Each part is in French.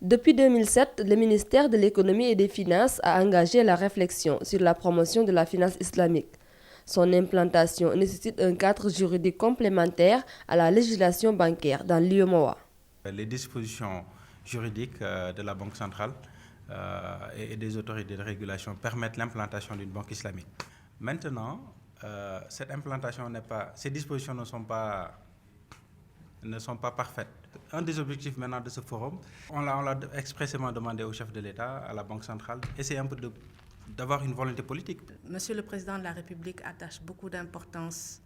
Depuis 2007, le ministère de l'Économie et des Finances a engagé la réflexion sur la promotion de la finance islamique. Son implantation nécessite un cadre juridique complémentaire à la législation bancaire dans l'UEMOA. Les dispositions juridiques de la Banque centrale et des autorités de régulation permettent l'implantation d'une banque islamique. Maintenant, cette implantation ces dispositions ne sont pas parfaites. Un des objectifs maintenant de ce forum, on l'a expressément demandé au chef de l'État, à la Banque centrale, essayer un peu d'avoir une volonté politique. Monsieur le Président de la République attache beaucoup d'importance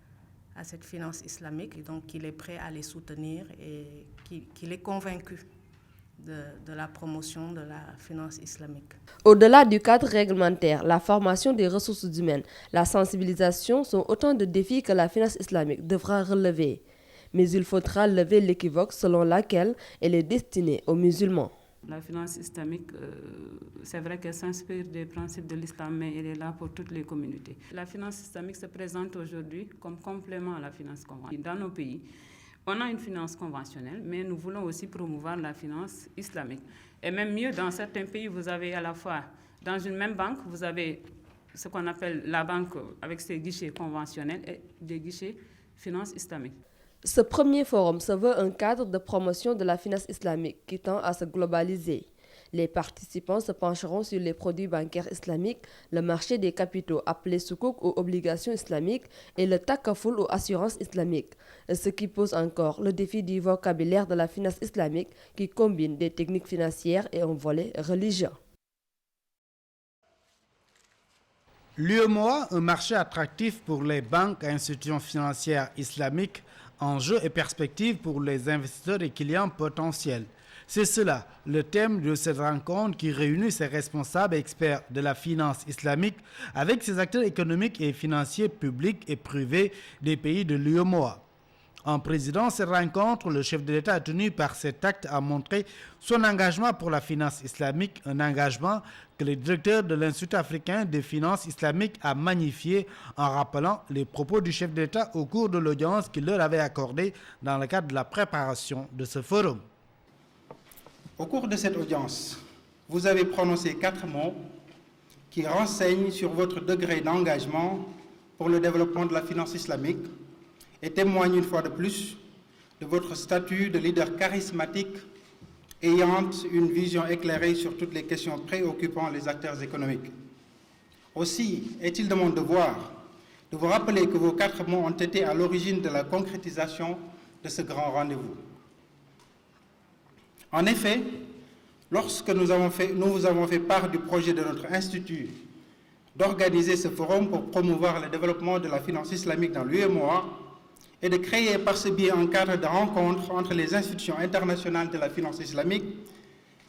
à cette finance islamique, donc il est prêt à les soutenir et qu'il est convaincu de la promotion de la finance islamique. Au-delà du cadre réglementaire, la formation des ressources humaines, la sensibilisation sont autant de défis que la finance islamique devra relever. Mais il faudra lever l'équivoque selon laquelle elle est destinée aux musulmans. La finance islamique, c'est vrai qu'elle s'inspire des principes de l'islam, mais elle est là pour toutes les communautés. La finance islamique se présente aujourd'hui comme complément à la finance conventionnelle. Dans nos pays, on a une finance conventionnelle, mais nous voulons aussi promouvoir la finance islamique. Et même mieux, dans certains pays, vous avez à la fois, dans une même banque, vous avez ce qu'on appelle la banque avec ses guichets conventionnels et des guichets finance islamique. Ce premier forum se veut un cadre de promotion de la finance islamique qui tend à se globaliser. Les participants se pencheront sur les produits bancaires islamiques, le marché des capitaux appelé soukouk aux obligations islamiques et le takaful aux assurances islamiques, ce qui pose encore le défi du vocabulaire de la finance islamique qui combine des techniques financières et un volet religieux. L'UEMOA, un marché attractif pour les banques et institutions financières islamiques, enjeux et perspectives pour les investisseurs et clients potentiels. C'est cela, le thème de cette rencontre qui réunit ces responsables et experts de la finance islamique avec ces acteurs économiques et financiers publics et privés des pays de l'UEMOA. En présidant cette rencontre, le chef de l'État a tenu par cet acte à montrer son engagement pour la finance islamique, un engagement que le directeur de l'Institut africain des finances islamiques a magnifié en rappelant les propos du chef de l'État au cours de l'audience qu'il leur avait accordée dans le cadre de la préparation de ce forum. Au cours de cette audience, vous avez prononcé 4 mots qui renseignent sur votre degré d'engagement pour le développement de la finance islamique et témoigne une fois de plus de votre statut de leader charismatique ayant une vision éclairée sur toutes les questions préoccupant les acteurs économiques. Aussi, est-il de mon devoir de vous rappeler que vos 4 mots ont été à l'origine de la concrétisation de ce grand rendez-vous. En effet, lorsque nous vous avons fait part du projet de notre institut d'organiser ce forum pour promouvoir le développement de la finance islamique dans l'UEMOA, et de créer par ce biais un cadre de rencontre entre les institutions internationales de la finance islamique,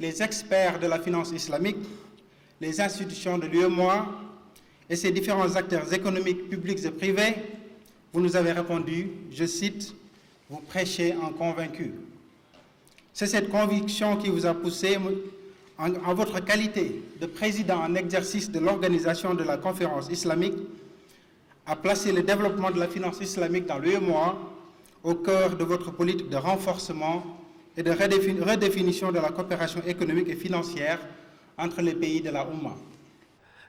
les experts de la finance islamique, les institutions de l'UEMOA et ses différents acteurs économiques, publics et privés, vous nous avez répondu, je cite, « Vous prêchez en convaincu ». C'est cette conviction qui vous a poussé, en votre qualité de président en exercice de l'organisation de la conférence islamique, à placer le développement de la finance islamique dans l'UEMOA au cœur de votre politique de renforcement et de redéfinition de la coopération économique et financière entre les pays de la Oumma.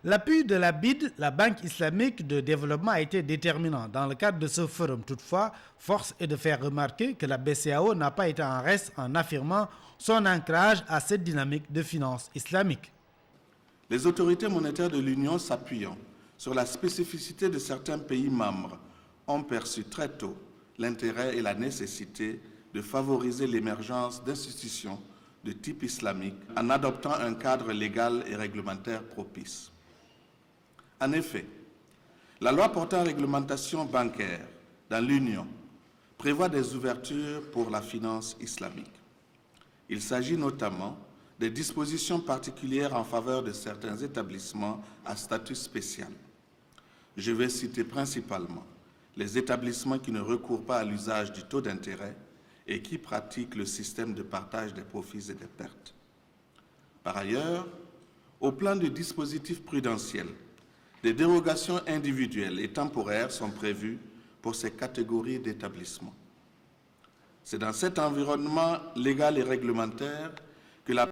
L'appui de la BID, la Banque islamique de développement, a été déterminant dans le cadre de ce forum. Toutefois, force est de faire remarquer que la BCEAO n'a pas été en reste en affirmant son ancrage à cette dynamique de finance islamique. Les autorités monétaires de l'Union, s'appuyant sur la spécificité de certains pays membres, ont perçu très tôt l'intérêt et la nécessité de favoriser l'émergence d'institutions de type islamique en adoptant un cadre légal et réglementaire propice. En effet, la loi portant réglementation bancaire dans l'Union prévoit des ouvertures pour la finance islamique. Il s'agit notamment des dispositions particulières en faveur de certains établissements à statut spécial. Je vais citer principalement les établissements qui ne recourent pas à l'usage du taux d'intérêt et qui pratiquent le système de partage des profits et des pertes. Par ailleurs, au plan du dispositif prudentiel, des dérogations individuelles et temporaires sont prévues pour ces catégories d'établissements. C'est dans cet environnement légal et réglementaire